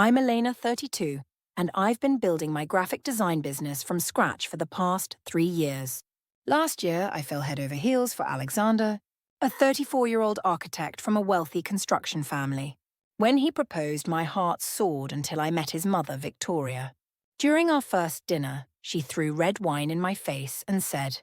I'm Elena, 32, and I've been building my graphic design business from scratch for the past 3 years. Last year, I fell head over heels for Alexander, a 34-year-old architect from a wealthy construction family. When he proposed, my heart soared until I met his mother, Victoria. During our first dinner, she threw red wine in my face and said,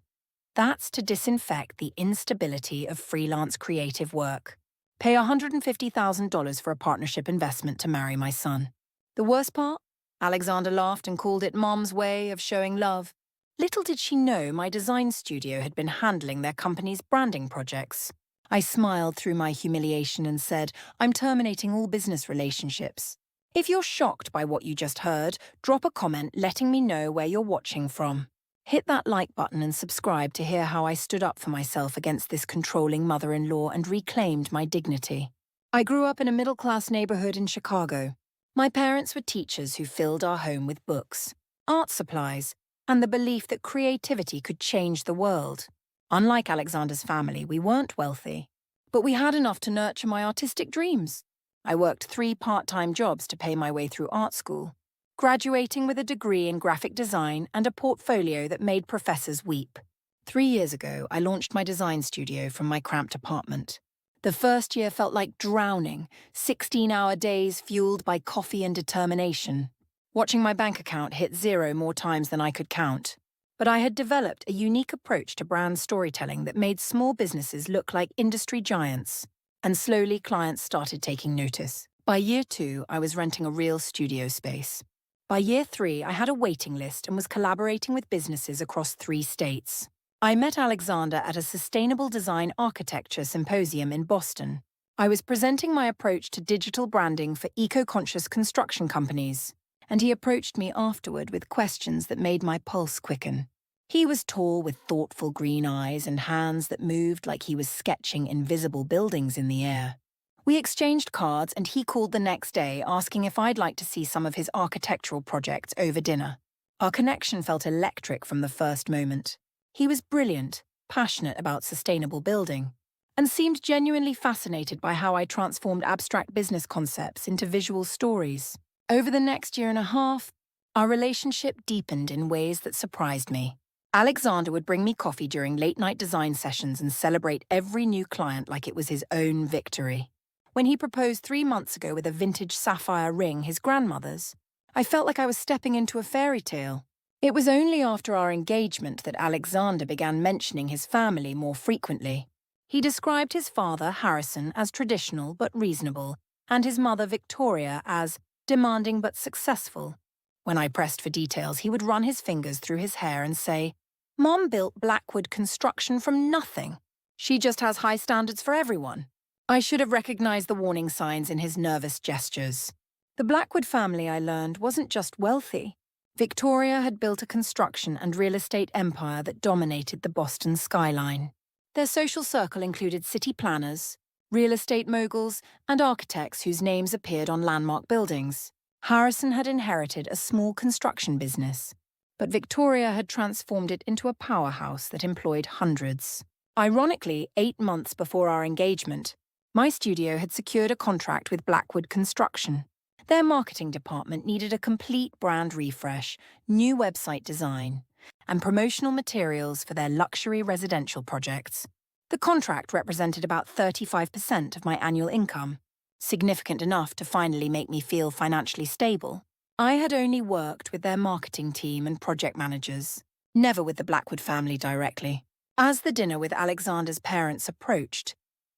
"That's to disinfect the instability of freelance creative work. Pay $150,000 for a partnership investment to marry my son." The worst part? Alexander laughed and called it Mom's way of showing love. Little did she know my design studio had been handling their company's branding projects. I smiled through my humiliation and said, "I'm terminating all business relationships." If you're shocked by what you just heard, drop a comment letting me know where you're watching from. Hit that like button and subscribe to hear how I stood up for myself against this controlling mother-in-law and reclaimed my dignity. I grew up in a middle-class neighborhood in Chicago. My parents were teachers who filled our home with books, art supplies, and the belief that creativity could change the world. Unlike Alexander's family, we weren't wealthy, but we had enough to nurture my artistic dreams. I worked 3 part-time jobs to pay my way through art school, graduating with a degree in graphic design and a portfolio that made professors weep. 3 years ago, I launched my design studio from my cramped apartment. The first year felt like drowning, 16-hour days fueled by coffee and determination. Watching my bank account hit 0 more times than I could count. But I had developed a unique approach to brand storytelling that made small businesses look like industry giants. And slowly, clients started taking notice. By year 2, I was renting a real studio space. By year 3, I had a waiting list and was collaborating with businesses across 3 states. I met Alexander at a Sustainable Design Architecture Symposium in Boston. I was presenting my approach to digital branding for eco-conscious construction companies, and he approached me afterward with questions that made my pulse quicken. He was tall with thoughtful green eyes and hands that moved like he was sketching invisible buildings in the air. We exchanged cards and he called the next day asking if I'd like to see some of his architectural projects over dinner. Our connection felt electric from the first moment. He was brilliant, passionate about sustainable building, and seemed genuinely fascinated by how I transformed abstract business concepts into visual stories. Over the next year and a half, our relationship deepened in ways that surprised me. Alexander would bring me coffee during late-night design sessions and celebrate every new client like it was his own victory. When he proposed 3 months ago with a vintage sapphire ring, his grandmother's, I felt like I was stepping into a fairy tale. It was only after our engagement that Alexander began mentioning his family more frequently. He described his father, Harrison, as traditional but reasonable, and his mother, Victoria, as demanding but successful. When I pressed for details, he would run his fingers through his hair and say, "Mom built Blackwood construction from nothing. She just has high standards for everyone." I should have recognized the warning signs in his nervous gestures. The Blackwood family, I learned, wasn't just wealthy. Victoria had built a construction and real estate empire that dominated the Boston skyline. Their social circle included city planners, real estate moguls, and architects whose names appeared on landmark buildings. Harrison had inherited a small construction business, but Victoria had transformed it into a powerhouse that employed hundreds. Ironically, 8 months before our engagement, my studio had secured a contract with Blackwood Construction. Their marketing department needed a complete brand refresh, new website design, and promotional materials for their luxury residential projects. The contract represented about 35% of my annual income, significant enough to finally make me feel financially stable. I had only worked with their marketing team and project managers, never with the Blackwood family directly. As the dinner with Alexander's parents approached,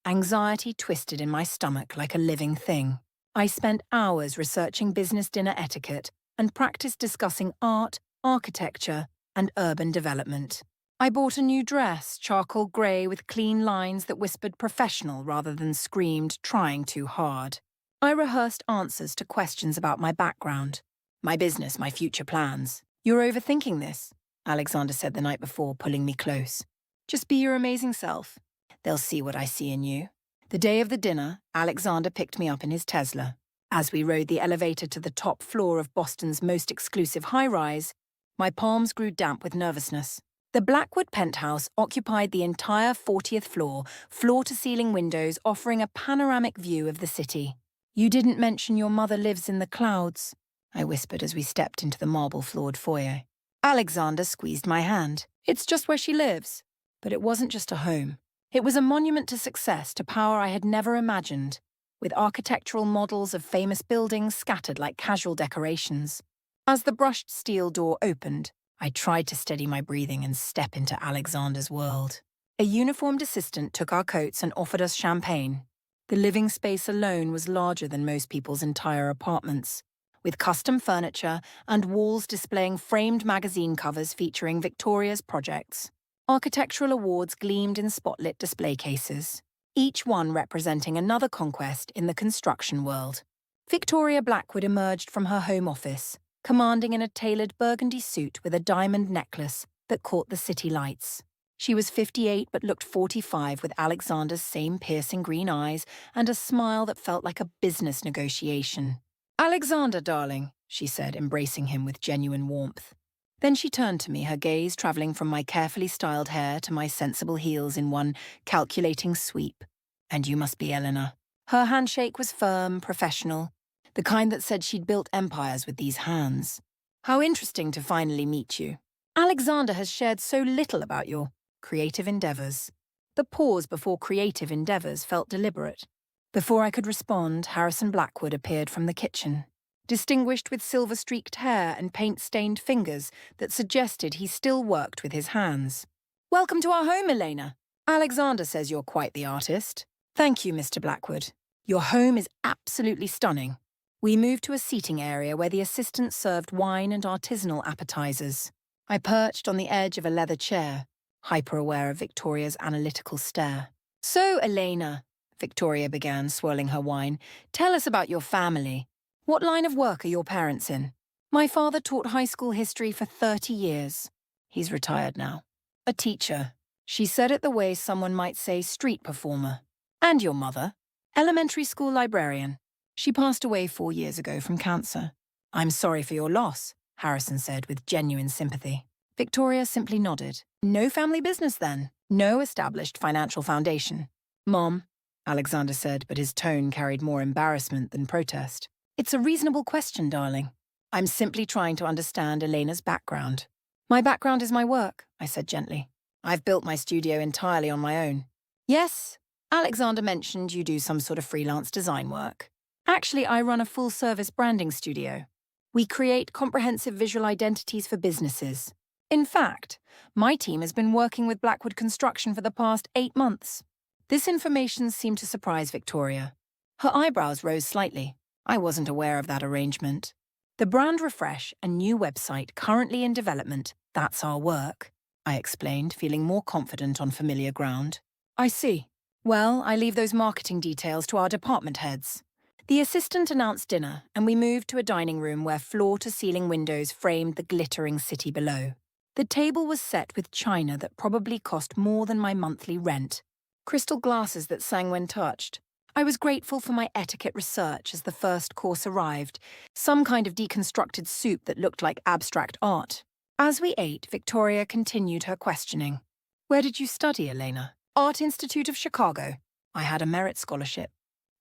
anxiety twisted in my stomach like a living thing. I spent hours researching business dinner etiquette and practiced discussing art, architecture, and urban development. I bought a new dress, charcoal grey with clean lines that whispered professional rather than screamed trying too hard. I rehearsed answers to questions about my background, my business, my future plans. "You're overthinking this," Alexander said the night before, pulling me close. "Just be your amazing self. They'll see what I see in you." The day of the dinner, Alexander picked me up in his Tesla. As we rode the elevator to the top floor of Boston's most exclusive high-rise, my palms grew damp with nervousness. The Blackwood penthouse occupied the entire 40th floor, floor-to-ceiling windows offering a panoramic view of the city. You didn't mention your mother lives in the clouds, I whispered as we stepped into the marble-floored foyer. Alexander squeezed my hand. It's just where she lives. But it wasn't just a home. It was a monument to success, to power I had never imagined, with architectural models of famous buildings scattered like casual decorations. As the brushed steel door opened, I tried to steady my breathing and step into Alexander's world. A uniformed assistant took our coats and offered us champagne. The living space alone was larger than most people's entire apartments, with custom furniture and walls displaying framed magazine covers featuring Victoria's projects. Architectural awards gleamed in spotlit display cases, each one representing another conquest in the construction world. Victoria Blackwood emerged from her home office, commanding in a tailored burgundy suit with a diamond necklace that caught the city lights. She was 58 but looked 45 with Alexander's same piercing green eyes and a smile that felt like a business negotiation. "Alexander, darling," she said, embracing him with genuine warmth. Then she turned to me, her gaze traveling from my carefully styled hair to my sensible heels in one calculating sweep. "And you must be Elena." Her handshake was firm, professional, the kind that said she'd built empires with these hands. "How interesting to finally meet you. Alexander has shared so little about your creative endeavors." The pause before creative endeavors felt deliberate. Before I could respond, Harrison Blackwood appeared from the kitchen, distinguished with silver-streaked hair and paint-stained fingers that suggested he still worked with his hands. "Welcome to our home, Elena. Alexander says you're quite the artist." "Thank you, Mr. Blackwood. Your home is absolutely stunning." We moved to a seating area where the assistant served wine and artisanal appetizers. I perched on the edge of a leather chair, hyper-aware of Victoria's analytical stare. "So, Elena," Victoria began, swirling her wine, "tell us about your family. What line of work are your parents in?" "My father taught high school history for 30 years. He's retired now." "A teacher." She said it the way someone might say street performer. "And your mother?" "Elementary school librarian. She passed away 4 years ago from cancer." "I'm sorry for your loss," Harrison said with genuine sympathy. Victoria simply nodded. "No family business then? No established financial foundation?" "Mom," Alexander said, but his tone carried more embarrassment than protest. "It's a reasonable question, darling. I'm simply trying to understand Elena's background." "My background is my work," I said gently. "I've built my studio entirely on my own." "Yes, Alexander mentioned you do some sort of freelance design work. Actually, I run a full-service branding studio. We create comprehensive visual identities for businesses. In fact, my team has been working with Blackwood Construction for the past 8 months." This information seemed to surprise Victoria. Her eyebrows rose slightly. I wasn't aware of that arrangement. "The brand refresh and new website currently in development, that's our work," I explained, feeling more confident on familiar ground. "I see. Well, I leave those marketing details to our department heads." The assistant announced dinner, and we moved to a dining room where floor-to-ceiling windows framed the glittering city below. The table was set with china that probably cost more than my monthly rent, crystal glasses that sang when touched. I was grateful for my etiquette research as the first course arrived, some kind of deconstructed soup that looked like abstract art. As we ate, Victoria continued her questioning. "Where did you study, Elena?" "Art Institute of Chicago. I had a merit scholarship."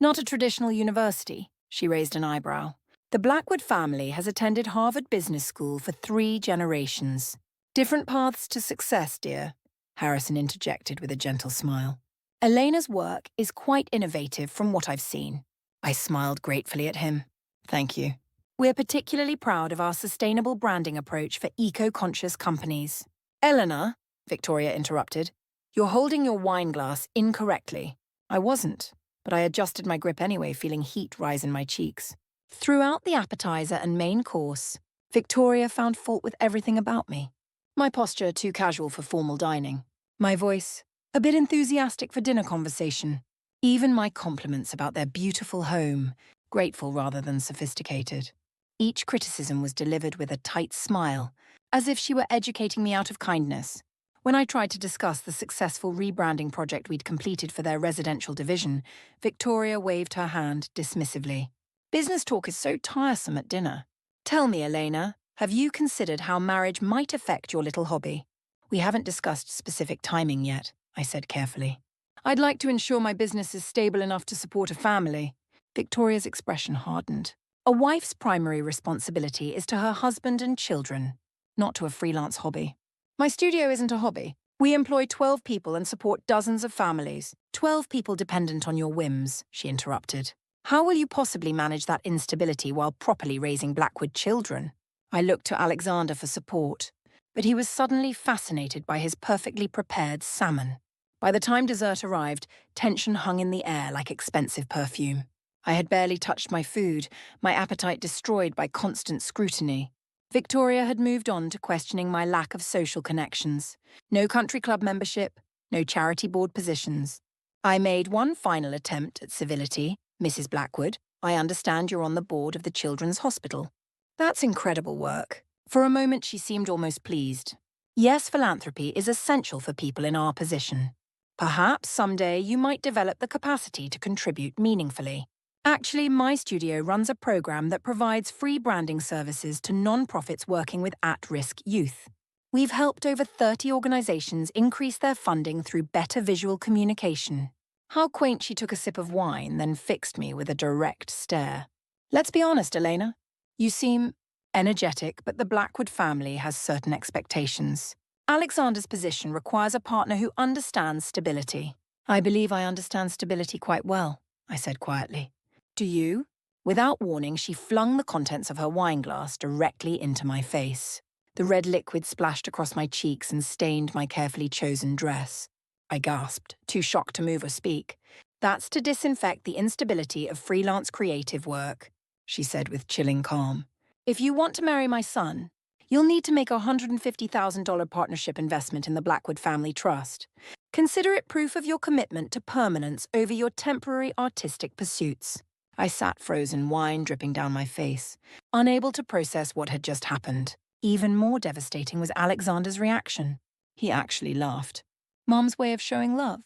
"Not a traditional university?" She raised an eyebrow. "The Blackwood family has attended Harvard Business School for 3 generations. Different paths to success, dear," Harrison interjected with a gentle smile. "Elena's work is quite innovative from what I've seen." I smiled gratefully at him. "Thank you. We're particularly proud of our sustainable branding approach for eco-conscious companies." "Elena," Victoria interrupted, "you're holding your wine glass incorrectly." I wasn't, but I adjusted my grip anyway, feeling heat rise in my cheeks. Throughout the appetizer and main course, Victoria found fault with everything about me. My posture too casual for formal dining. My voice a bit enthusiastic for dinner conversation. Even my compliments about their beautiful home, grateful rather than sophisticated. Each criticism was delivered with a tight smile, as if she were educating me out of kindness. When I tried to discuss the successful rebranding project we'd completed for their residential division, Victoria waved her hand dismissively. "Business talk is so tiresome at dinner. Tell me, Elena, have you considered how marriage might affect your little hobby?" "We haven't discussed specific timing yet," I said carefully. "I'd like to ensure my business is stable enough to support a family." Victoria's expression hardened. A wife's primary responsibility is to her husband and children, not to a freelance hobby. My studio isn't a hobby. We employ 12 people and support dozens of families. 12 people dependent on your whims, she interrupted. How will you possibly manage that instability while properly raising Blackwood children? I looked to Alexander for support, but he was suddenly fascinated by his perfectly prepared salmon. By the time dessert arrived, tension hung in the air like expensive perfume. I had barely touched my food, my appetite destroyed by constant scrutiny. Victoria had moved on to questioning my lack of social connections. No country club membership, no charity board positions. I made one final attempt at civility. Mrs. Blackwood, I understand you're on the board of the Children's Hospital. That's incredible work. For a moment she seemed almost pleased. Yes, philanthropy is essential for people in our position. Perhaps someday you might develop the capacity to contribute meaningfully. Actually, my studio runs a program that provides free branding services to non-profits working with at-risk youth. We've helped over 30 organizations increase their funding through better visual communication. How quaint, she took a sip of wine, then fixed me with a direct stare. Let's be honest, Elena. You seem energetic, but the Blackwood family has certain expectations. Alexander's position requires a partner who understands stability. I believe I understand stability quite well, I said quietly. Do you? Without warning, she flung the contents of her wineglass directly into my face. The red liquid splashed across my cheeks and stained my carefully chosen dress. I gasped, too shocked to move or speak. That's to disinfect the instability of freelance creative work, she said with chilling calm. If you want to marry my son, you'll need to make a $150,000 partnership investment in the Blackwood Family Trust. Consider it proof of your commitment to permanence over your temporary artistic pursuits. I sat frozen, wine dripping down my face, unable to process what had just happened. Even more devastating was Alexander's reaction. He actually laughed. Mom's way of showing love,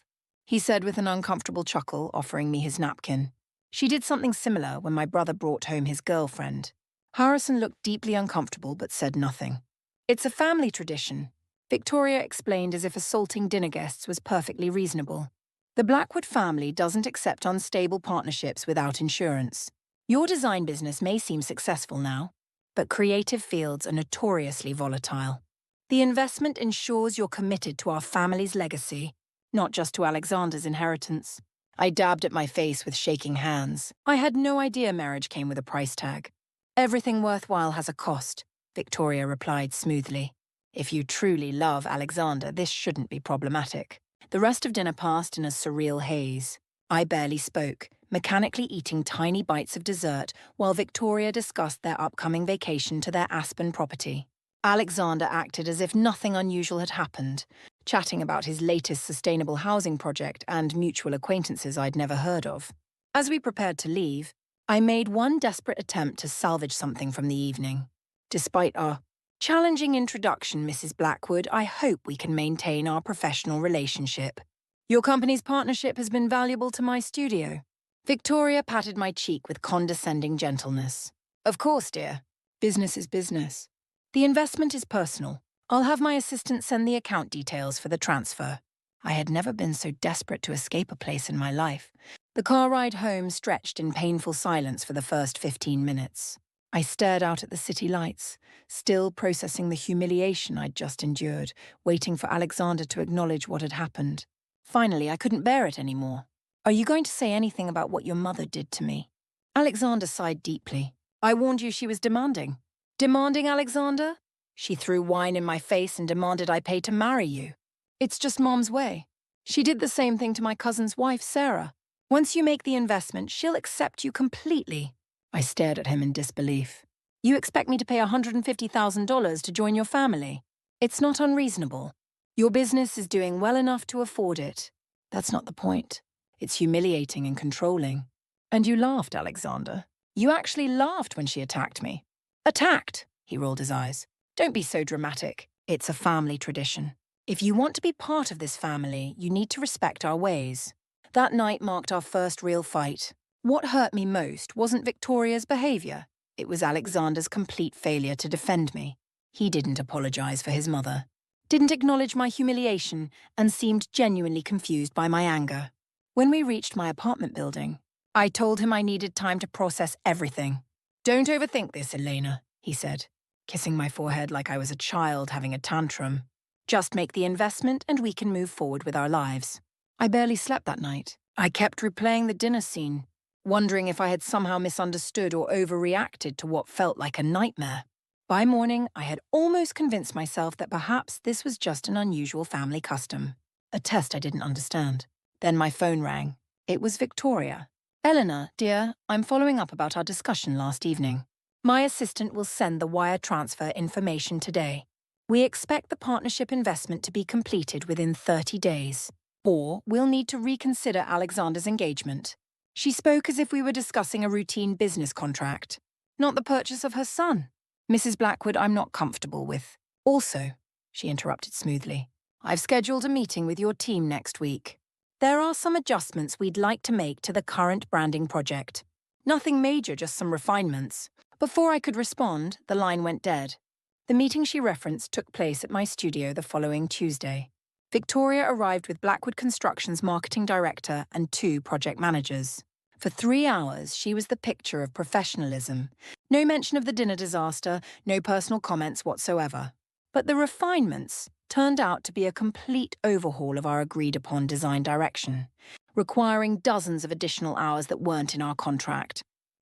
he said with an uncomfortable chuckle, offering me his napkin. She did something similar when my brother brought home his girlfriend. Harrison looked deeply uncomfortable but said nothing. It's a family tradition, Victoria explained as if assaulting dinner guests was perfectly reasonable. The Blackwood family doesn't accept unstable partnerships without insurance. Your design business may seem successful now, but creative fields are notoriously volatile. The investment ensures you're committed to our family's legacy, not just to Alexander's inheritance. I dabbed at my face with shaking hands. I had no idea marriage came with a price tag. Everything worthwhile has a cost, Victoria replied smoothly. If you truly love Alexander, this shouldn't be problematic. The rest of dinner passed in a surreal haze. I barely spoke, mechanically eating tiny bites of dessert while Victoria discussed their upcoming vacation to their Aspen property. Alexander acted as if nothing unusual had happened, chatting about his latest sustainable housing project and mutual acquaintances I'd never heard of. As we prepared to leave, I made one desperate attempt to salvage something from the evening. Despite our challenging introduction, Mrs. Blackwood, I hope we can maintain our professional relationship. Your company's partnership has been valuable to my studio. Victoria patted my cheek with condescending gentleness. Of course, dear. Business is business. The investment is personal. I'll have my assistant send the account details for the transfer. I had never been so desperate to escape a place in my life. The car ride home stretched in painful silence for the first 15 minutes. I stared out at the city lights, still processing the humiliation I'd just endured, waiting for Alexander to acknowledge what had happened. Finally, I couldn't bear it anymore. Are you going to say anything about what your mother did to me? Alexander sighed deeply. I warned you she was demanding. Demanding, Alexander? She threw wine in my face and demanded I pay to marry you. It's just Mom's way. She did the same thing to my cousin's wife, Sarah. Once you make the investment, she'll accept you completely. I stared at him in disbelief. You expect me to pay $150,000 to join your family? It's not unreasonable. Your business is doing well enough to afford it. That's not the point. It's humiliating and controlling. And you laughed, Alexander. You actually laughed when she attacked me. Attacked? He rolled his eyes. Don't be so dramatic. It's a family tradition. If you want to be part of this family, you need to respect our ways. That night marked our first real fight. What hurt me most wasn't Victoria's behavior. It was Alexander's complete failure to defend me. He didn't apologize for his mother, didn't acknowledge my humiliation, and seemed genuinely confused by my anger. When we reached my apartment building, I told him I needed time to process everything. Don't overthink this, Elena, he said, kissing my forehead like I was a child having a tantrum. Just make the investment and we can move forward with our lives. I barely slept that night. I kept replaying the dinner scene, wondering if I had somehow misunderstood or overreacted to what felt like a nightmare. By morning, I had almost convinced myself that perhaps this was just an unusual family custom, a test I didn't understand. Then my phone rang. It was Victoria. Elena, dear, I'm following up about our discussion last evening. My assistant will send the wire transfer information today. We expect the partnership investment to be completed within 30 days, or we'll need to reconsider Alexander's engagement. She spoke as if we were discussing a routine business contract, not the purchase of her son. Mrs. Blackwood, I'm not comfortable with. Also, she interrupted smoothly, I've scheduled a meeting with your team next week. There are some adjustments we'd like to make to the current branding project. Nothing major, just some refinements. Before I could respond, the line went dead. The meeting she referenced took place at my studio the following Tuesday. Victoria arrived with Blackwood Construction's marketing director and 2 project managers. For 3 hours, she was the picture of professionalism. No mention of the dinner disaster, no personal comments whatsoever. But the refinements turned out to be a complete overhaul of our agreed-upon design direction, requiring dozens of additional hours that weren't in our contract.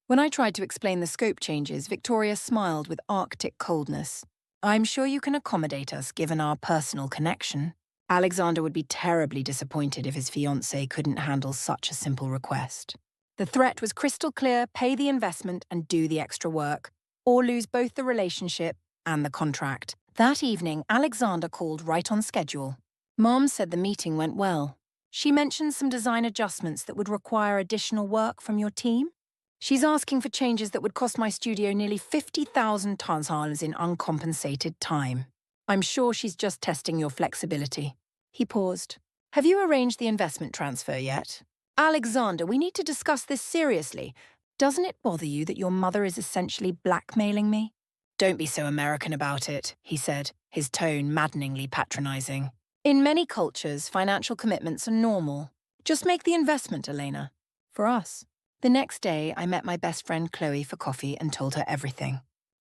When I tried to explain the scope changes, Victoria smiled with Arctic coldness. I'm sure you can accommodate us given our personal connection. Alexander would be terribly disappointed if his fiancée couldn't handle such a simple request. The threat was crystal clear: pay the investment and do the extra work, or lose both the relationship and the contract. That evening, Alexander called right on schedule. Mom said the meeting went well. She mentioned some design adjustments that would require additional work from your team. She's asking for changes that would cost my studio nearly 50,000 tons in uncompensated time. I'm sure she's just testing your flexibility. He paused. Have you arranged the investment transfer yet? Alexander, we need to discuss this seriously. Doesn't it bother you that your mother is essentially blackmailing me? Don't be so American about it, he said, his tone maddeningly patronizing. In many cultures, financial commitments are normal. Just make the investment, Elena. For us. The next day, I met my best friend Chloe for coffee and told her everything.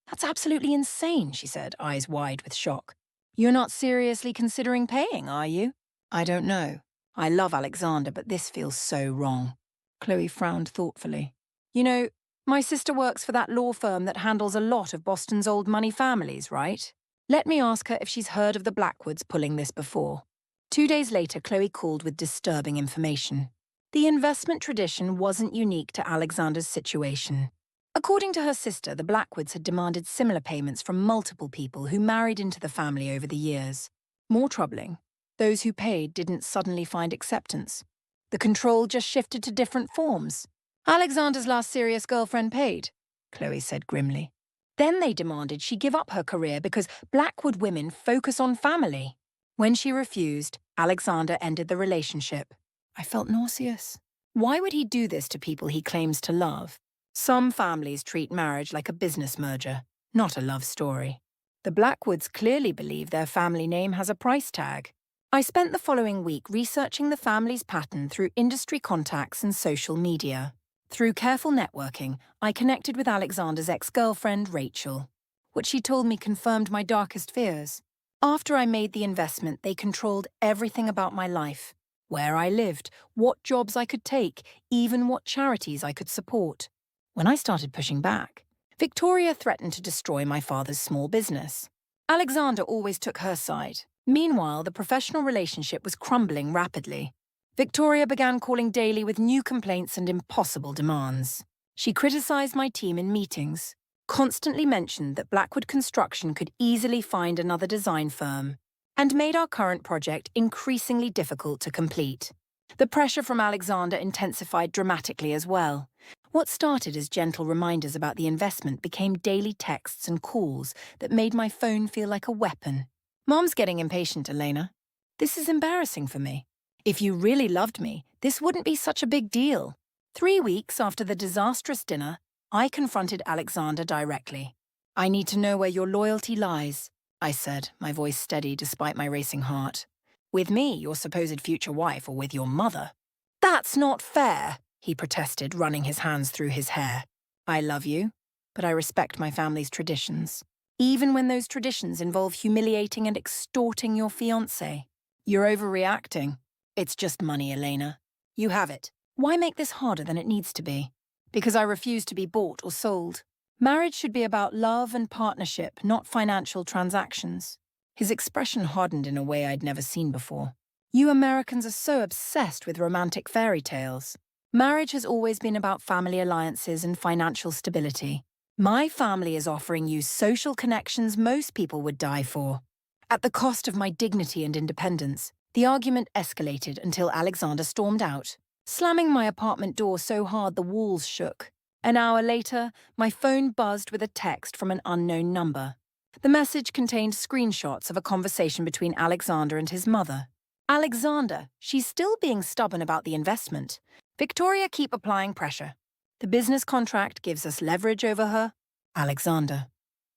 That's absolutely insane, she said, eyes wide with shock. You're not seriously considering paying, are you? I don't know. I love Alexander, but this feels so wrong. Chloe frowned thoughtfully. You know, my sister works for that law firm that handles a lot of Boston's old money families, right? Let me ask her if she's heard of the Blackwoods pulling this before. 2 days later, Chloe called with disturbing information. The investment tradition wasn't unique to Alexander's situation. According to her sister, the Blackwoods had demanded similar payments from multiple people who married into the family over the years. More troubling, those who paid didn't suddenly find acceptance. The control just shifted to different forms. Alexander's last serious girlfriend paid, Chloe said grimly. Then they demanded she give up her career because Blackwood women focus on family. When she refused, Alexander ended the relationship. I felt nauseous. Why would he do this to people he claims to love? Some families treat marriage like a business merger, not a love story. The Blackwoods clearly believe their family name has a price tag. I spent the following week researching the family's pattern through industry contacts and social media. Through careful networking, I connected with Alexander's ex-girlfriend, Rachel. What she told me confirmed my darkest fears. After I made the investment, they controlled everything about my life. Where I lived, what jobs I could take, even what charities I could support. When I started pushing back, Victoria threatened to destroy my father's small business. Alexander always took her side. Meanwhile, the professional relationship was crumbling rapidly. Victoria began calling daily with new complaints and impossible demands. She criticized my team in meetings, constantly mentioned that Blackwood Construction could easily find another design firm, and made our current project increasingly difficult to complete. The pressure from Alexander intensified dramatically as well. What started as gentle reminders about the investment became daily texts and calls that made my phone feel like a weapon. Mom's getting impatient, Elena. This is embarrassing for me. If you really loved me, this wouldn't be such a big deal. 3 weeks after the disastrous dinner, I confronted Alexander directly. I need to know where your loyalty lies, I said, my voice steady despite my racing heart. With me, your supposed future wife, or with your mother? That's not fair, he protested, running his hands through his hair. I love you, but I respect my family's traditions, even when those traditions involve humiliating and extorting your fiancé. You're overreacting. It's just money, Elena. You have it. Why make this harder than it needs to be? Because I refuse to be bought or sold. Marriage should be about love and partnership, not financial transactions. His expression hardened in a way I'd never seen before. You Americans are so obsessed with romantic fairy tales. Marriage has always been about family alliances and financial stability. My family is offering you social connections most people would die for. At the cost of my dignity and independence, the argument escalated until Alexander stormed out, slamming my apartment door so hard the walls shook. An hour later, my phone buzzed with a text from an unknown number. The message contained screenshots of a conversation between Alexander and his mother. Alexander, she's still being stubborn about the investment. Victoria, keep applying pressure. The business contract gives us leverage over her. Alexander,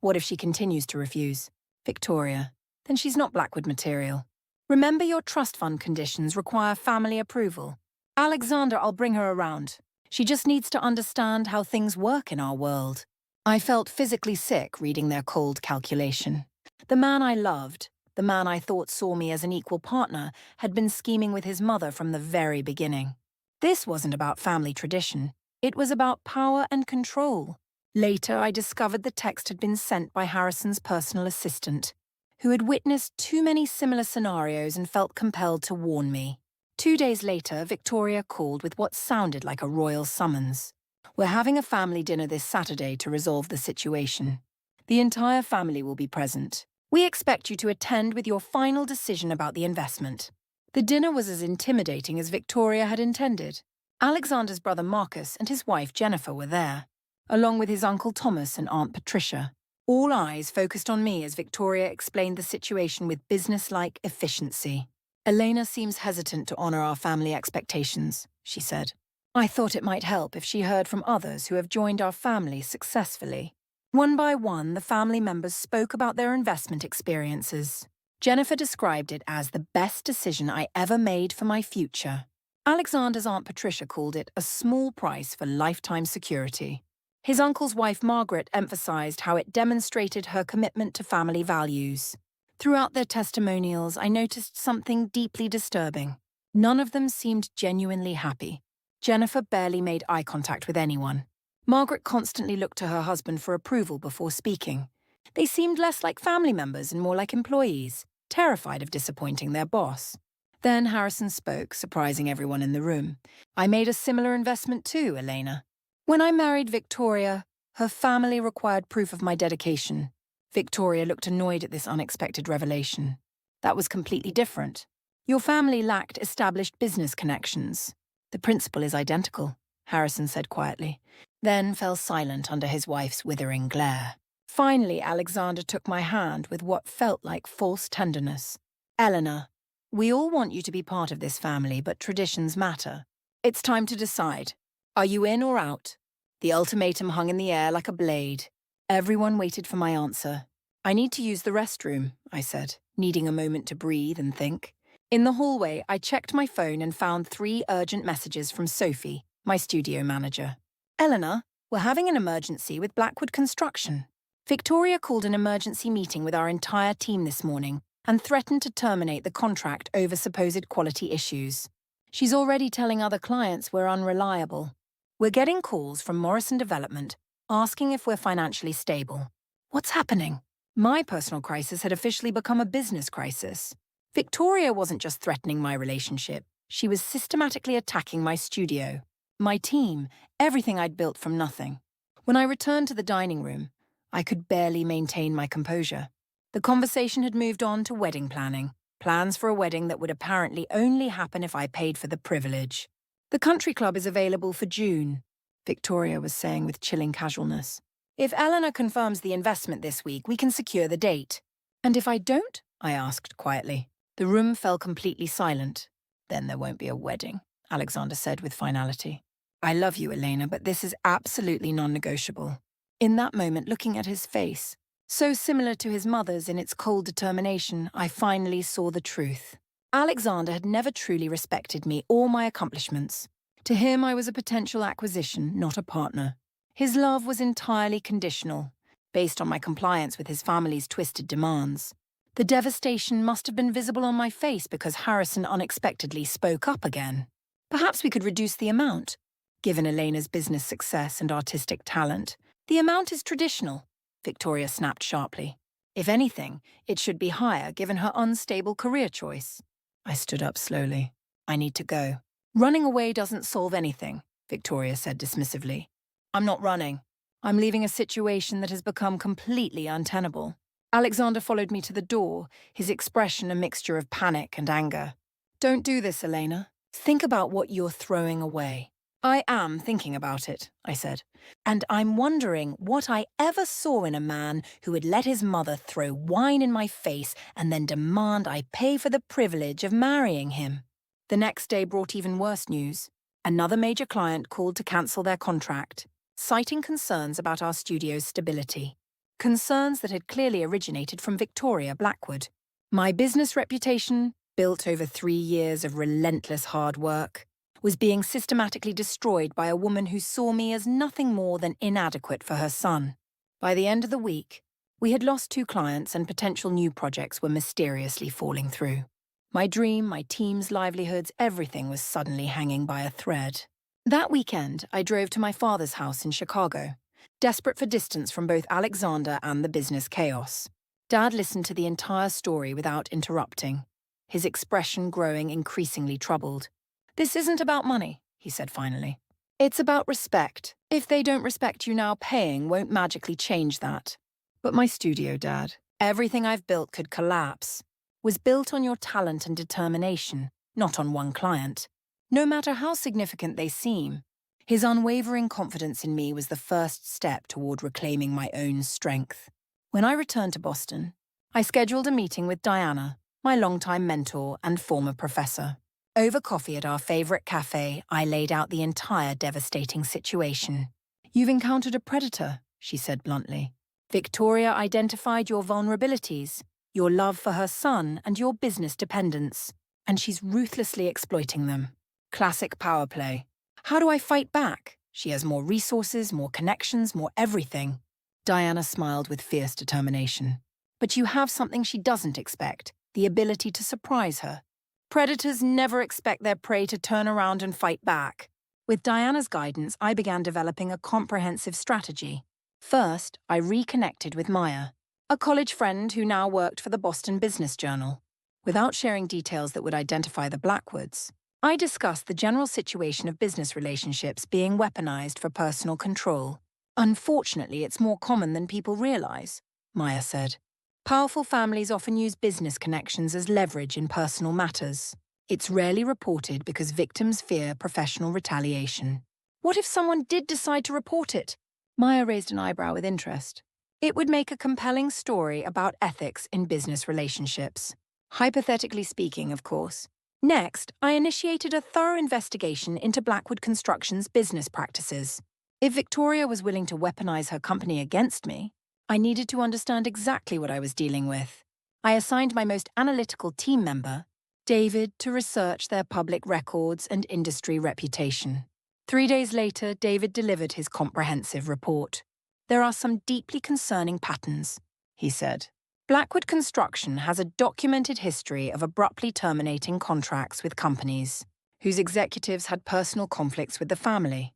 what if she continues to refuse? Victoria, then she's not Blackwood material. Remember, your trust fund conditions require family approval. Alexander, I'll bring her around. She just needs to understand how things work in our world. I felt physically sick reading their cold calculation. The man I loved, the man I thought saw me as an equal partner, had been scheming with his mother from the very beginning. This wasn't about family tradition. It was about power and control. Later, I discovered the text had been sent by Harrison's personal assistant, who had witnessed too many similar scenarios and felt compelled to warn me. 2 days later, Victoria called with what sounded like a royal summons. We're having a family dinner this Saturday to resolve the situation. The entire family will be present. We expect you to attend with your final decision about the investment. The dinner was as intimidating as Victoria had intended. Alexander's brother Marcus and his wife Jennifer were there, along with his uncle Thomas and Aunt Patricia. All eyes focused on me as Victoria explained the situation with business-like efficiency. Elena seems hesitant to honor our family expectations, she said. I thought it might help if she heard from others who have joined our family successfully. One by one, the family members spoke about their investment experiences. Jennifer described it as the best decision I ever made for my future. Alexander's Aunt Patricia called it a small price for lifetime security. His uncle's wife Margaret emphasized how it demonstrated her commitment to family values. Throughout their testimonials, I noticed something deeply disturbing. None of them seemed genuinely happy. Jennifer barely made eye contact with anyone. Margaret constantly looked to her husband for approval before speaking. They seemed less like family members and more like employees, terrified of disappointing their boss. Then Harrison spoke, surprising everyone in the room. I made a similar investment too, Elena. When I married Victoria, her family required proof of my dedication. Victoria looked annoyed at this unexpected revelation. That was completely different. Your family lacked established business connections. The principle is identical, Harrison said quietly, then fell silent under his wife's withering glare. Finally, Alexander took my hand with what felt like false tenderness. Elena, we all want you to be part of this family, but traditions matter. It's time to decide. Are you in or out? The ultimatum hung in the air like a blade. Everyone waited for my answer. I need to use the restroom, I said, needing a moment to breathe and think. In the hallway, I checked my phone and found 3 urgent messages from Sophie, my studio manager. Elena, we're having an emergency with Blackwood Construction. Victoria called an emergency meeting with our entire team this morning and threatened to terminate the contract over supposed quality issues. She's already telling other clients we're unreliable. We're getting calls from Morrison Development asking if we're financially stable. What's happening? My personal crisis had officially become a business crisis. Victoria wasn't just threatening my relationship. She was systematically attacking my studio, my team, everything I'd built from nothing. When I returned to the dining room, I could barely maintain my composure. The conversation had moved on to wedding planning, plans for a wedding that would apparently only happen if I paid for the privilege. The country club is available for June, Victoria was saying with chilling casualness. If Elena confirms the investment this week, we can secure the date. And if I don't? I asked quietly. The room fell completely silent. Then there won't be a wedding, Alexander said with finality. I love you, Elena, but this is absolutely non-negotiable. In that moment, looking at his face, so similar to his mother's in its cold determination, I finally saw the truth. Alexander had never truly respected me or my accomplishments. To him, I was a potential acquisition, not a partner. His love was entirely conditional, based on my compliance with his family's twisted demands. The devastation must have been visible on my face because Harrison unexpectedly spoke up again. Perhaps we could reduce the amount. Given Elena's business success and artistic talent, the amount is traditional, Victoria snapped sharply. If anything, it should be higher given her unstable career choice. I stood up slowly. I need to go. Running away doesn't solve anything, Victoria said dismissively. I'm not running. I'm leaving a situation that has become completely untenable. Alexander followed me to the door, his expression a mixture of panic and anger. Don't do this, Elena. Think about what you're throwing away. I am thinking about it, I said. And I'm wondering what I ever saw in a man who would let his mother throw wine in my face and then demand I pay for the privilege of marrying him. The next day brought even worse news. Another major client called to cancel their contract, citing concerns about our studio's stability. Concerns that had clearly originated from Victoria Blackwood. My business reputation, built over 3 years of relentless hard work, was being systematically destroyed by a woman who saw me as nothing more than inadequate for her son. By the end of the week, we had lost 2 clients and potential new projects were mysteriously falling through. My dream, my team's livelihoods, everything was suddenly hanging by a thread. That weekend, I drove to my father's house in Chicago, desperate for distance from both Alexander and the business chaos. Dad listened to the entire story without interrupting, his expression growing increasingly troubled. This isn't about money, he said finally. It's about respect. If they don't respect you now, paying won't magically change that. But my studio, Dad, everything I've built could collapse, was built on your talent and determination, not on one client. No matter how significant they seem, his unwavering confidence in me was the first step toward reclaiming my own strength. When I returned to Boston, I scheduled a meeting with Diana, my longtime mentor and former professor. Over coffee at our favorite cafe, I laid out the entire devastating situation. You've encountered a predator, she said bluntly. Victoria identified your vulnerabilities, your love for her son, and your business dependence, and she's ruthlessly exploiting them. Classic power play. How do I fight back? She has more resources, more connections, more everything. Diana smiled with fierce determination. But you have something she doesn't expect, the ability to surprise her. Predators never expect their prey to turn around and fight back. With Diana's guidance, I began developing a comprehensive strategy. First, I reconnected with Maya, a college friend who now worked for the Boston Business Journal. Without sharing details that would identify the Blackwoods, I discussed the general situation of business relationships being weaponized for personal control. Unfortunately, it's more common than people realize, Maya said. Powerful families often use business connections as leverage in personal matters. It's rarely reported because victims fear professional retaliation. What if someone did decide to report it? Maya raised an eyebrow with interest. It would make a compelling story about ethics in business relationships. Hypothetically speaking, of course. Next, I initiated a thorough investigation into Blackwood Construction's business practices. If Victoria was willing to weaponize her company against me, I needed to understand exactly what I was dealing with. I assigned my most analytical team member, David, to research their public records and industry reputation. 3 days later, David delivered his comprehensive report. There are some deeply concerning patterns, he said. Blackwood Construction has a documented history of abruptly terminating contracts with companies whose executives had personal conflicts with the family.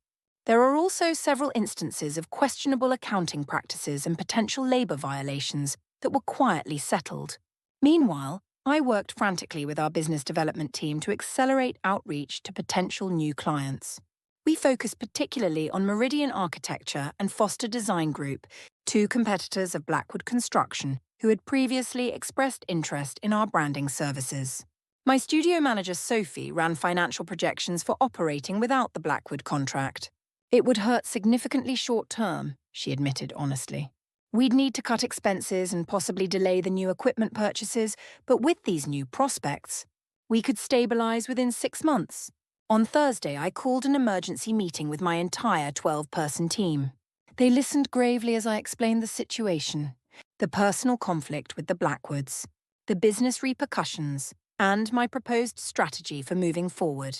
There are also several instances of questionable accounting practices and potential labor violations that were quietly settled. Meanwhile, I worked frantically with our business development team to accelerate outreach to potential new clients. We focused particularly on Meridian Architecture and Foster Design Group, 2 competitors of Blackwood Construction, who had previously expressed interest in our branding services. My studio manager, Sophie, ran financial projections for operating without the Blackwood contract. It would hurt significantly short-term, she admitted honestly. We'd need to cut expenses and possibly delay the new equipment purchases, but with these new prospects, we could stabilize within 6 months. On Thursday, I called an emergency meeting with my entire 12-person team. They listened gravely as I explained the situation, the personal conflict with the Blackwoods, the business repercussions, and my proposed strategy for moving forward.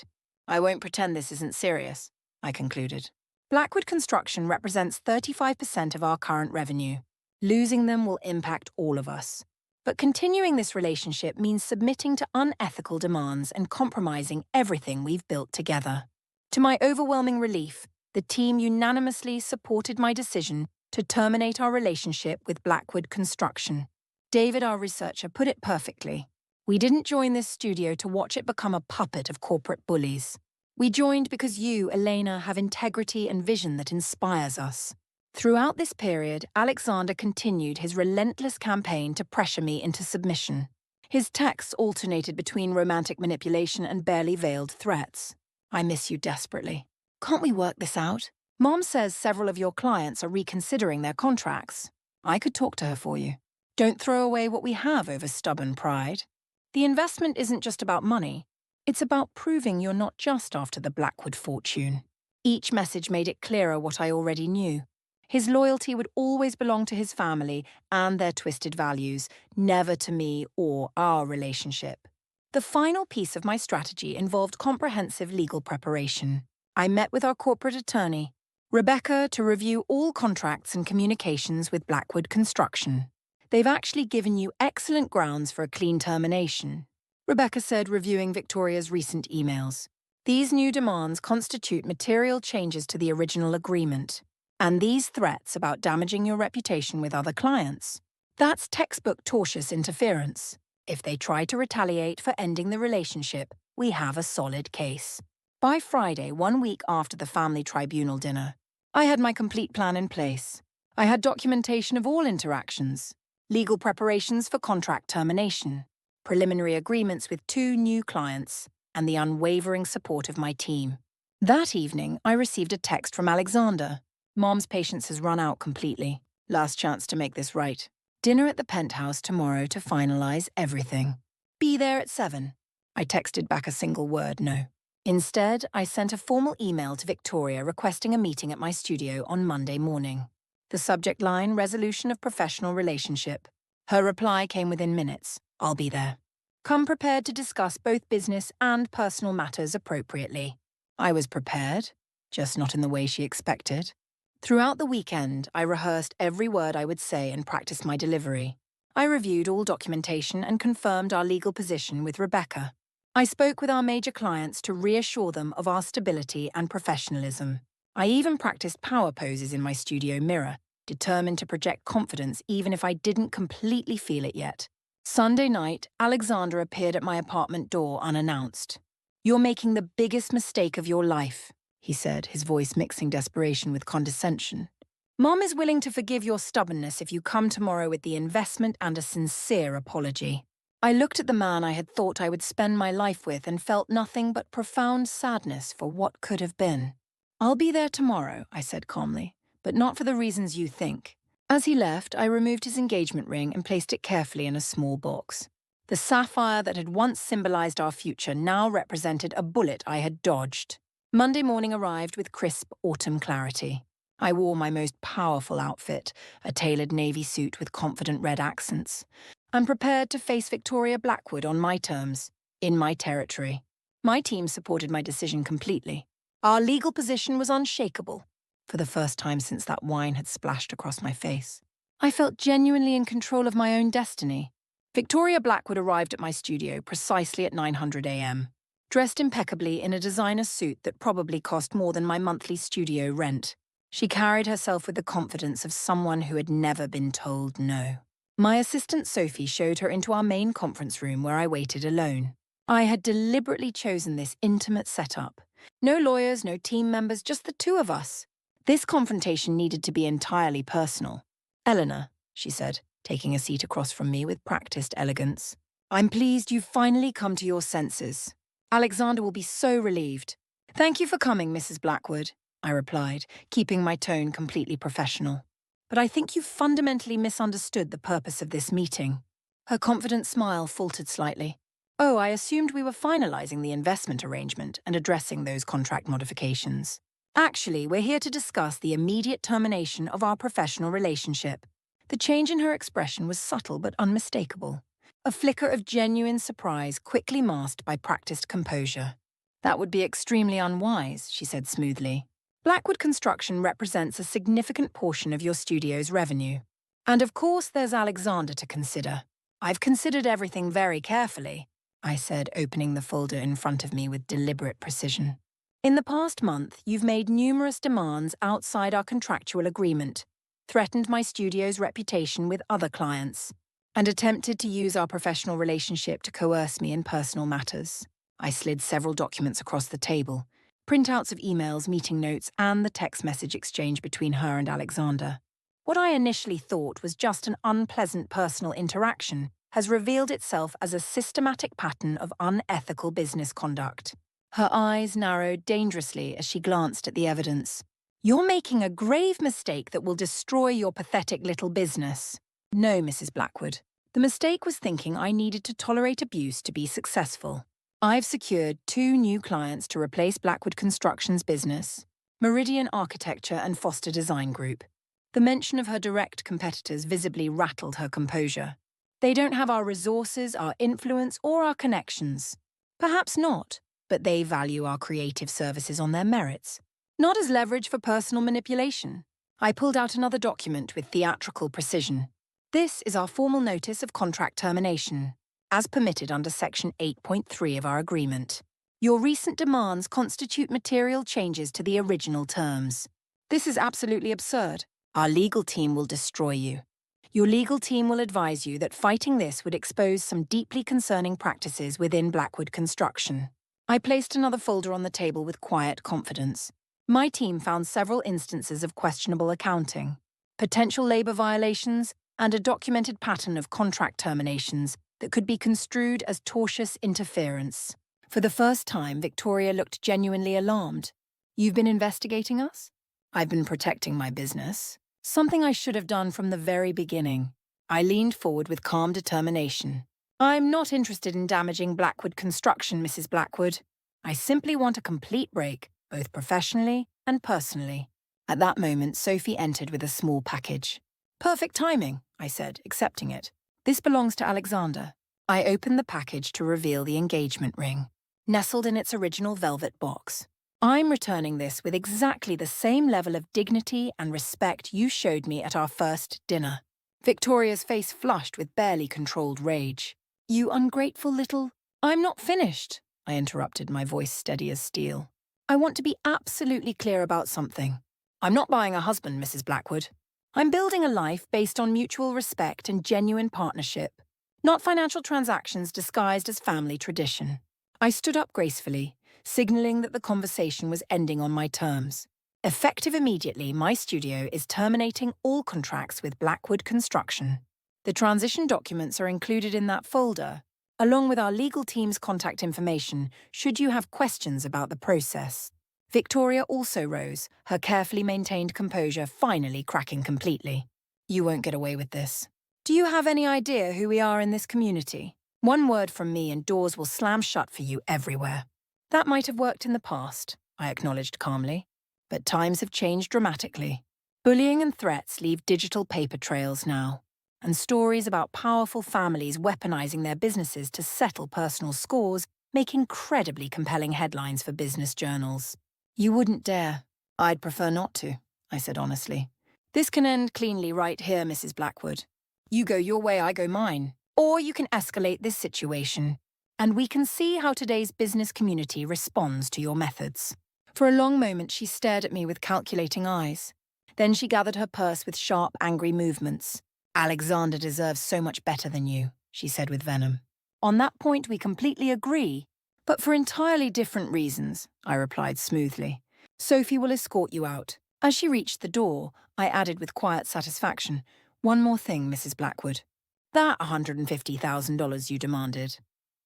I won't pretend this isn't serious, I concluded. Blackwood Construction represents 35% of our current revenue. Losing them will impact all of us. But continuing this relationship means submitting to unethical demands and compromising everything we've built together. To my overwhelming relief, the team unanimously supported my decision to terminate our relationship with Blackwood Construction. David, our researcher, put it perfectly. We didn't join this studio to watch it become a puppet of corporate bullies. We joined because you, Elena, have integrity and vision that inspires us. Throughout this period, Alexander continued his relentless campaign to pressure me into submission. His texts alternated between romantic manipulation and barely veiled threats. I miss you desperately. Can't we work this out? Mom says several of your clients are reconsidering their contracts. I could talk to her for you. Don't throw away what we have over stubborn pride. The investment isn't just about money. It's about proving you're not just after the Blackwood fortune. Each message made it clearer what I already knew. His loyalty would always belong to his family and their twisted values, never to me or our relationship. The final piece of my strategy involved comprehensive legal preparation. I met with our corporate attorney, Rebecca, to review all contracts and communications with Blackwood Construction. They've actually given you excellent grounds for a clean termination, Rebecca said, reviewing Victoria's recent emails. These new demands constitute material changes to the original agreement. And these threats about damaging your reputation with other clients, that's textbook tortious interference. If they try to retaliate for ending the relationship, we have a solid case. By Friday, 1 week after the family tribunal dinner, I had my complete plan in place. I had documentation of all interactions, legal preparations for contract termination, preliminary agreements with 2 new clients, and the unwavering support of my team. That evening, I received a text from Alexander. Mom's patience has run out completely. Last chance to make this right. Dinner at the penthouse tomorrow to finalize everything. Be there at 7. I texted back a single word, no. Instead, I sent a formal email to Victoria requesting a meeting at my studio on Monday morning. The subject line, resolution of professional relationship. Her reply came within minutes. I'll be there. Come prepared to discuss both business and personal matters appropriately. I was prepared, just not in the way she expected. Throughout the weekend, I rehearsed every word I would say and practiced my delivery. I reviewed all documentation and confirmed our legal position with Rebecca. I spoke with our major clients to reassure them of our stability and professionalism. I even practiced power poses in my studio mirror, determined to project confidence even if I didn't completely feel it yet. Sunday night, Alexander appeared at my apartment door unannounced. "You're making the biggest mistake of your life," he said, his voice mixing desperation with condescension. "Mom is willing to forgive your stubbornness if you come tomorrow with the investment and a sincere apology." I looked at the man I had thought I would spend my life with and felt nothing but profound sadness for what could have been. "I'll be there tomorrow," I said calmly, "but not for the reasons you think." As he left, I removed his engagement ring and placed it carefully in a small box. The sapphire that had once symbolized our future now represented a bullet I had dodged. Monday morning arrived with crisp autumn clarity. I wore my most powerful outfit, a tailored navy suit with confident red accents. I'm prepared to face Victoria Blackwood on my terms, in my territory. My team supported my decision completely. Our legal position was unshakable, for the first time since that wine had splashed across my face. I felt genuinely in control of my own destiny. Victoria Blackwood arrived at my studio precisely at 900 a.m., dressed impeccably in a designer suit that probably cost more than my monthly studio rent. She carried herself with the confidence of someone who had never been told no. My assistant Sophie showed her into our main conference room where I waited alone. I had deliberately chosen this intimate setup. No lawyers, no team members, just the 2 of us. This confrontation needed to be entirely personal. "Elena," she said, taking a seat across from me with practiced elegance, "I'm pleased you've finally come to your senses. Alexander will be so relieved." "Thank you for coming, Mrs. Blackwood," I replied, keeping my tone completely professional. "But I think you've fundamentally misunderstood the purpose of this meeting." Her confident smile faltered slightly. "Oh, I assumed we were finalizing the investment arrangement and addressing those contract modifications. Actually, we're here to discuss the immediate termination of our professional relationship." The change in her expression was subtle but unmistakable. A flicker of genuine surprise quickly masked by practiced composure. That would be extremely unwise, she said smoothly. Blackwood Construction represents a significant portion of your studio's revenue. And of course there's Alexander to consider. I've considered everything very carefully, I said, opening the folder in front of me with deliberate precision. In the past month, you've made numerous demands outside our contractual agreement, threatened my studio's reputation with other clients, and attempted to use our professional relationship to coerce me in personal matters. I slid several documents across the table, printouts of emails, meeting notes, and the text message exchange between her and Alexander. What I initially thought was just an unpleasant personal interaction has revealed itself as a systematic pattern of unethical business conduct. Her eyes narrowed dangerously as she glanced at the evidence. You're making a grave mistake that will destroy your pathetic little business. No, Mrs. Blackwood. The mistake was thinking I needed to tolerate abuse to be successful. I've secured 2 new clients to replace Blackwood Construction's business, Meridian Architecture and Foster Design Group. The mention of her direct competitors visibly rattled her composure. They don't have our resources, our influence, or our connections. Perhaps not, but they value our creative services on their merits, not as leverage for personal manipulation. I pulled out another document with theatrical precision. This is our formal notice of contract termination, as permitted under Section 8.3 of our agreement. Your recent demands constitute material changes to the original terms. This is absolutely absurd. Our legal team will destroy you. Your legal team will advise you that fighting this would expose some deeply concerning practices within Blackwood Construction. I placed another folder on the table with quiet confidence. My team found several instances of questionable accounting, potential labor violations, and a documented pattern of contract terminations that could be construed as tortious interference. For the first time, Victoria looked genuinely alarmed. You've been investigating us? I've been protecting my business. Something I should have done from the very beginning. I leaned forward with calm determination. I'm not interested in damaging Blackwood Construction, Mrs. Blackwood. I simply want a complete break, both professionally and personally. At that moment, Sophie entered with a small package. Perfect timing, I said, accepting it. This belongs to Alexander. I opened the package to reveal the engagement ring, nestled in its original velvet box. I'm returning this with exactly the same level of dignity and respect you showed me at our first dinner. Victoria's face flushed with barely controlled rage. You ungrateful little... I'm not finished, I interrupted, my voice steady as steel. I want to be absolutely clear about something. I'm not buying a husband, Mrs. Blackwood. I'm building a life based on mutual respect and genuine partnership, not financial transactions disguised as family tradition. I stood up gracefully, signaling that the conversation was ending on my terms. Effective immediately, my studio is terminating all contracts with Blackwood Construction. The transition documents are included in that folder, along with our legal team's contact information, should you have questions about the process. Victoria also rose, her carefully maintained composure finally cracking completely. You won't get away with this. Do you have any idea who we are in this community? One word from me and doors will slam shut for you everywhere. That might have worked in the past, I acknowledged calmly. But times have changed dramatically. Bullying and threats leave digital paper trails now, and stories about powerful families weaponizing their businesses to settle personal scores make incredibly compelling headlines for business journals. You wouldn't dare. I'd prefer not to, I said honestly. This can end cleanly right here, Mrs. Blackwood. You go your way, I go mine. Or you can escalate this situation, and we can see how today's business community responds to your methods. For a long moment, she stared at me with calculating eyes. Then she gathered her purse with sharp, angry movements. Alexander deserves so much better than you, she said with venom. On that point, we completely agree, but for entirely different reasons, I replied smoothly. Sophie will escort you out. As she reached the door, I added with quiet satisfaction, one more thing, Mrs. Blackwood. That $150,000 you demanded.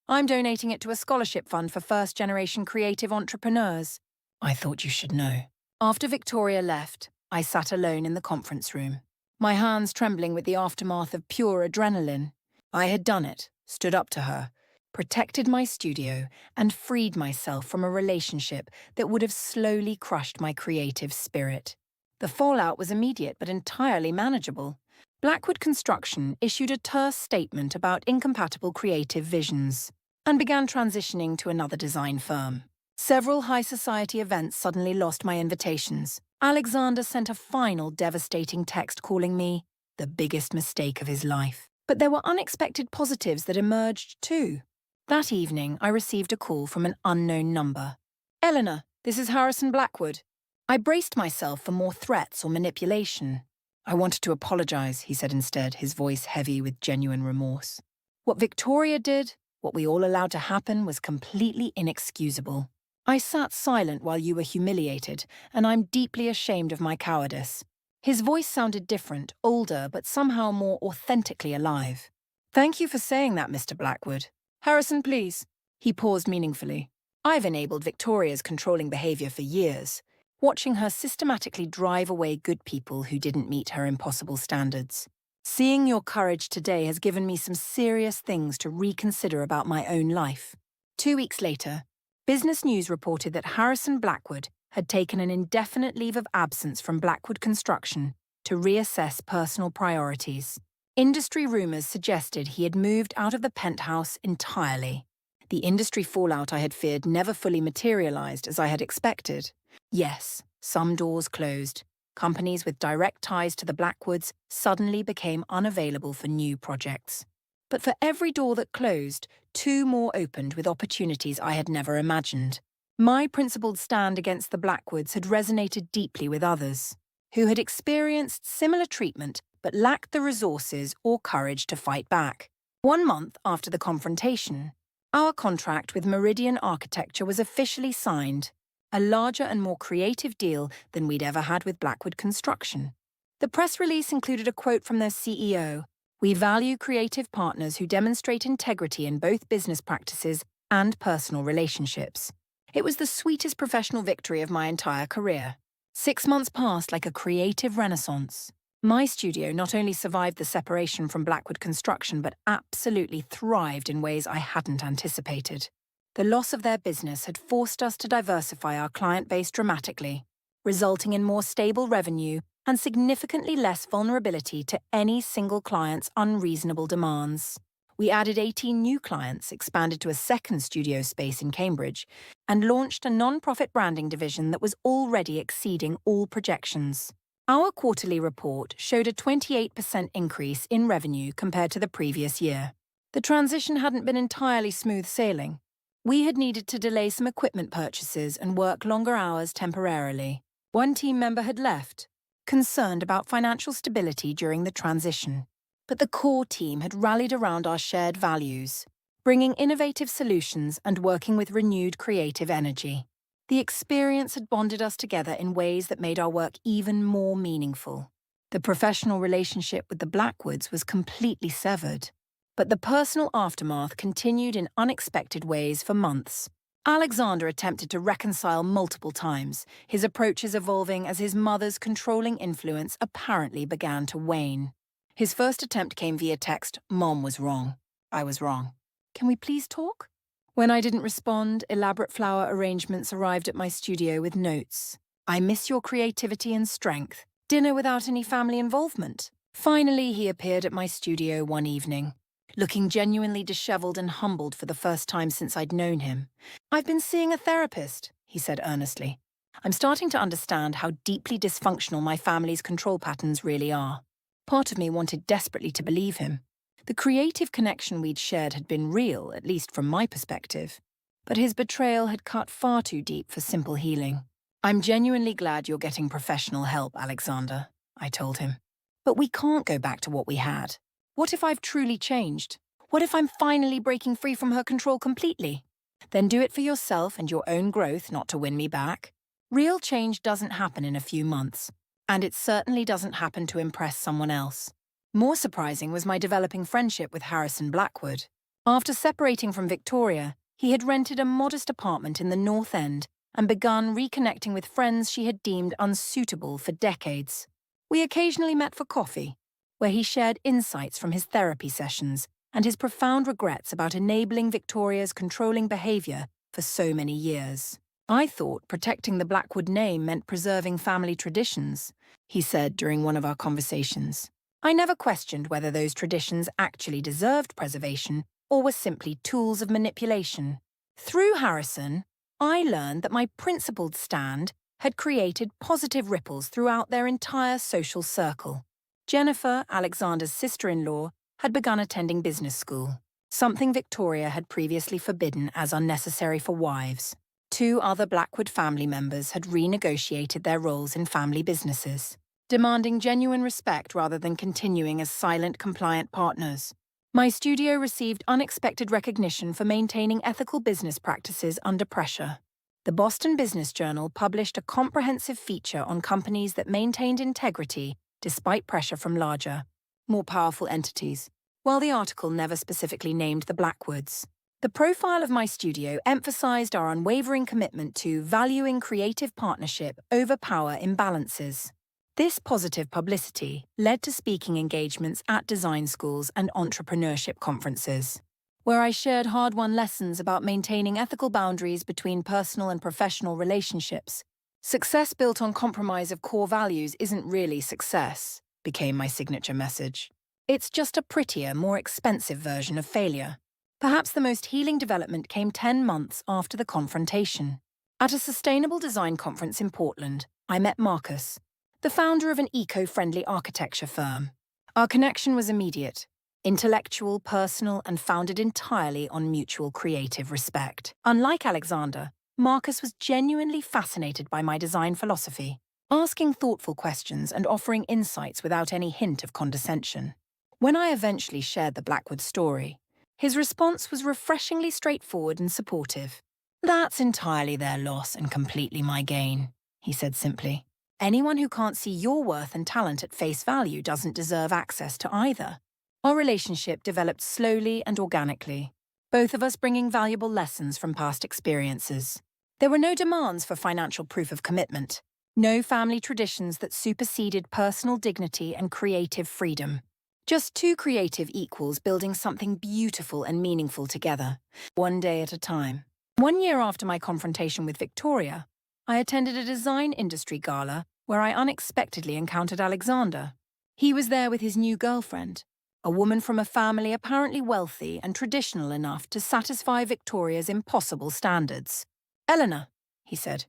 I'm donating it to a scholarship fund for first-generation creative entrepreneurs. I thought you should know. After Victoria left, I sat alone in the conference room, my hands trembling with the aftermath of pure adrenaline. I had done it, stood up to her, protected my studio, and freed myself from a relationship that would have slowly crushed my creative spirit. The fallout was immediate but entirely manageable. Blackwood Construction issued a terse statement about incompatible creative visions and began transitioning to another design firm. Several high society events suddenly lost my invitations. Alexander sent a final devastating text calling me the biggest mistake of his life. But there were unexpected positives that emerged too. That evening, I received a call from an unknown number. Elena, this is Harrison Blackwood. I braced myself for more threats or manipulation. I wanted to apologize, he said instead, his voice heavy with genuine remorse. What Victoria did, what we all allowed to happen, was completely inexcusable. I sat silent while you were humiliated, and I'm deeply ashamed of my cowardice. His voice sounded different, older, but somehow more authentically alive. Thank you for saying that, Mr. Blackwood. Harrison, please. He paused meaningfully. I've enabled Victoria's controlling behavior for years, watching her systematically drive away good people who didn't meet her impossible standards. Seeing your courage today has given me some serious things to reconsider about my own life. 2 weeks later, Business News reported that Harrison Blackwood had taken an indefinite leave of absence from Blackwood Construction to reassess personal priorities. Industry rumors suggested he had moved out of the penthouse entirely. The industry fallout I had feared never fully materialized as I had expected. Yes, some doors closed. Companies with direct ties to the Blackwoods suddenly became unavailable for new projects. But for every door that closed, 2 more opened with opportunities I had never imagined. My principled stand against the Blackwoods had resonated deeply with others, who had experienced similar treatment but lacked the resources or courage to fight back. 1 month after the confrontation, our contract with Meridian Architecture was officially signed, a larger and more creative deal than we'd ever had with Blackwood Construction. The press release included a quote from their CEO: "We value creative partners who demonstrate integrity in both business practices and personal relationships." It was the sweetest professional victory of my entire career. 6 months passed like a creative renaissance. My studio not only survived the separation from Blackwood Construction, but absolutely thrived in ways I hadn't anticipated. The loss of their business had forced us to diversify our client base dramatically, resulting in more stable revenue and significantly less vulnerability to any single client's unreasonable demands. We added 18 new clients, expanded to a second studio space in Cambridge, and launched a non-profit branding division that was already exceeding all projections. Our quarterly report showed a 28% increase in revenue compared to the previous year. The transition hadn't been entirely smooth sailing. We had needed to delay some equipment purchases and work longer hours temporarily. One team member had left, concerned about financial stability during the transition. But the core team had rallied around our shared values, bringing innovative solutions and working with renewed creative energy. The experience had bonded us together in ways that made our work even more meaningful. The professional relationship with the Blackwoods was completely severed, but the personal aftermath continued in unexpected ways for months. Alexander attempted to reconcile multiple times, his approaches evolving as his mother's controlling influence apparently began to wane. His first attempt came via text: "Mom was wrong. I was wrong. Can we please talk?" When I didn't respond, elaborate flower arrangements arrived at my studio with notes: "I miss your creativity and strength. Dinner without any family involvement." Finally, he appeared at my studio one evening, looking genuinely disheveled and humbled for the first time since I'd known him. "I've been seeing a therapist," he said earnestly. "I'm starting to understand how deeply dysfunctional my family's control patterns really are." Part of me wanted desperately to believe him. The creative connection we'd shared had been real, at least from my perspective. But his betrayal had cut far too deep for simple healing. "I'm genuinely glad you're getting professional help, Alexander," I told him. "But we can't go back to what we had. What if I've truly changed? What if I'm finally breaking free from her control completely? Then do it for yourself and your own growth, not to win me back. Real change doesn't happen in a few months. And it certainly doesn't happen to impress someone else." More surprising was my developing friendship with Harrison Blackwood. After separating from Victoria, he had rented a modest apartment in the North End and begun reconnecting with friends she had deemed unsuitable for decades. We occasionally met for coffee, where he shared insights from his therapy sessions and his profound regrets about enabling Victoria's controlling behavior for so many years. "I thought protecting the Blackwood name meant preserving family traditions," he said during one of our conversations. "I never questioned whether those traditions actually deserved preservation or were simply tools of manipulation. Through Harrison, I learned that my principled stand had created positive ripples throughout their entire social circle. Jennifer, Alexander's sister-in-law, had begun attending business school, something Victoria had previously forbidden as unnecessary for wives. 2 other Blackwood family members had renegotiated their roles in family businesses, demanding genuine respect rather than continuing as silent, compliant partners. My studio received unexpected recognition for maintaining ethical business practices under pressure. The Boston Business Journal published a comprehensive feature on companies that maintained integrity despite pressure from larger, more powerful entities, while the article never specifically named the Blackwoods. The profile of my studio emphasized our unwavering commitment to valuing creative partnership over power imbalances. This positive publicity led to speaking engagements at design schools and entrepreneurship conferences, where I shared hard-won lessons about maintaining ethical boundaries between personal and professional relationships. Success built on compromise of core values isn't really success, became my signature message. It's just a prettier, more expensive version of failure. Perhaps the most healing development came 10 months after the confrontation. At a sustainable design conference in Portland, I met Marcus, the founder of an eco-friendly architecture firm. Our connection was immediate, intellectual, personal, and founded entirely on mutual creative respect. Unlike Alexander, Marcus was genuinely fascinated by my design philosophy, asking thoughtful questions and offering insights without any hint of condescension. When I eventually shared the Blackwood story, his response was refreshingly straightforward and supportive. "That's entirely their loss and completely my gain," he said simply. "Anyone who can't see your worth and talent at face value doesn't deserve access to either." Our relationship developed slowly and organically, both of us bringing valuable lessons from past experiences. There were no demands for financial proof of commitment, no family traditions that superseded personal dignity and creative freedom. Just 2 creative equals building something beautiful and meaningful together, one day at a time. 1 year after my confrontation with Victoria, I attended a design industry gala where I unexpectedly encountered Alexander. He was there with his new girlfriend, a woman from a family apparently wealthy and traditional enough to satisfy Victoria's impossible standards. "Elena," he said,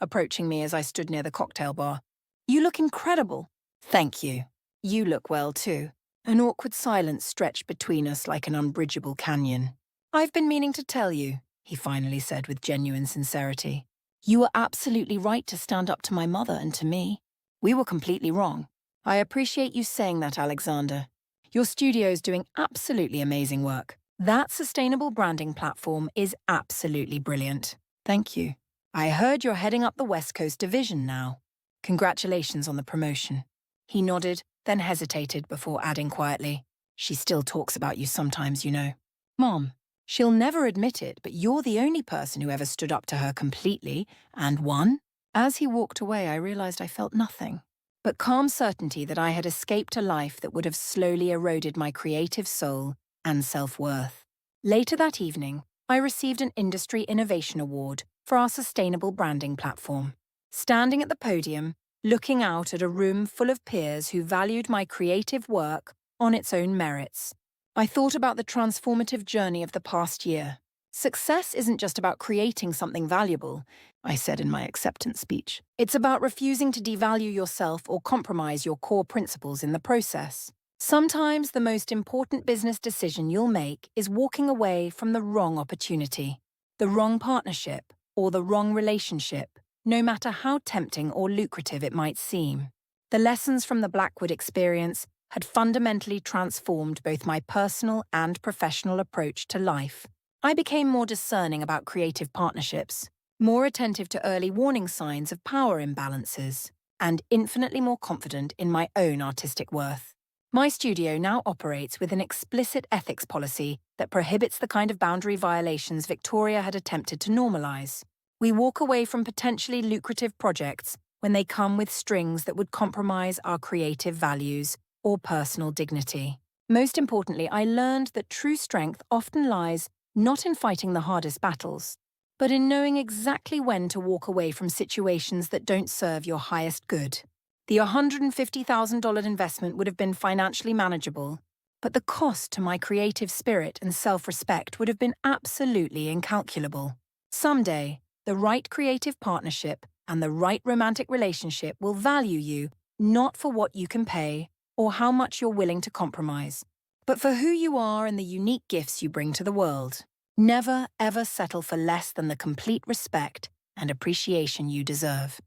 approaching me as I stood near the cocktail bar. "You look incredible." "Thank you. You look well too." An awkward silence stretched between us like an unbridgeable canyon. "I've been meaning to tell you," he finally said with genuine sincerity. "You were absolutely right to stand up to my mother and to me. We were completely wrong. I appreciate you saying that, Alexander. Your studio's doing absolutely amazing work. That sustainable branding platform is absolutely brilliant. Thank you. I heard you're heading up the West Coast division now. Congratulations on the promotion." He nodded, then hesitated before adding quietly, "She still talks about you sometimes, you know." "Mom, she'll never admit it, but you're the only person who ever stood up to her completely, and won." As he walked away, I realized I felt nothing but calm certainty that I had escaped a life that would have slowly eroded my creative soul and self-worth. Later that evening, I received an Industry Innovation Award for our sustainable branding platform. Standing at the podium, looking out at a room full of peers who valued my creative work on its own merits, I thought about the transformative journey of the past year. Success isn't just about creating something valuable, I said in my acceptance speech. It's about refusing to devalue yourself or compromise your core principles in the process. Sometimes the most important business decision you'll make is walking away from the wrong opportunity, the wrong partnership, or the wrong relationship, no matter how tempting or lucrative it might seem. The lessons from the Blackwood experience had fundamentally transformed both my personal and professional approach to life. I became more discerning about creative partnerships, more attentive to early warning signs of power imbalances, and infinitely more confident in my own artistic worth. My studio now operates with an explicit ethics policy that prohibits the kind of boundary violations Victoria had attempted to normalize. We walk away from potentially lucrative projects when they come with strings that would compromise our creative values or personal dignity. Most importantly, I learned that true strength often lies not in fighting the hardest battles, but in knowing exactly when to walk away from situations that don't serve your highest good. The $150,000 investment would have been financially manageable, but the cost to my creative spirit and self-respect would have been absolutely incalculable. Someday, the right creative partnership, and the right romantic relationship will value you not for what you can pay or how much you're willing to compromise, but for who you are and the unique gifts you bring to the world. Never, ever settle for less than the complete respect and appreciation you deserve.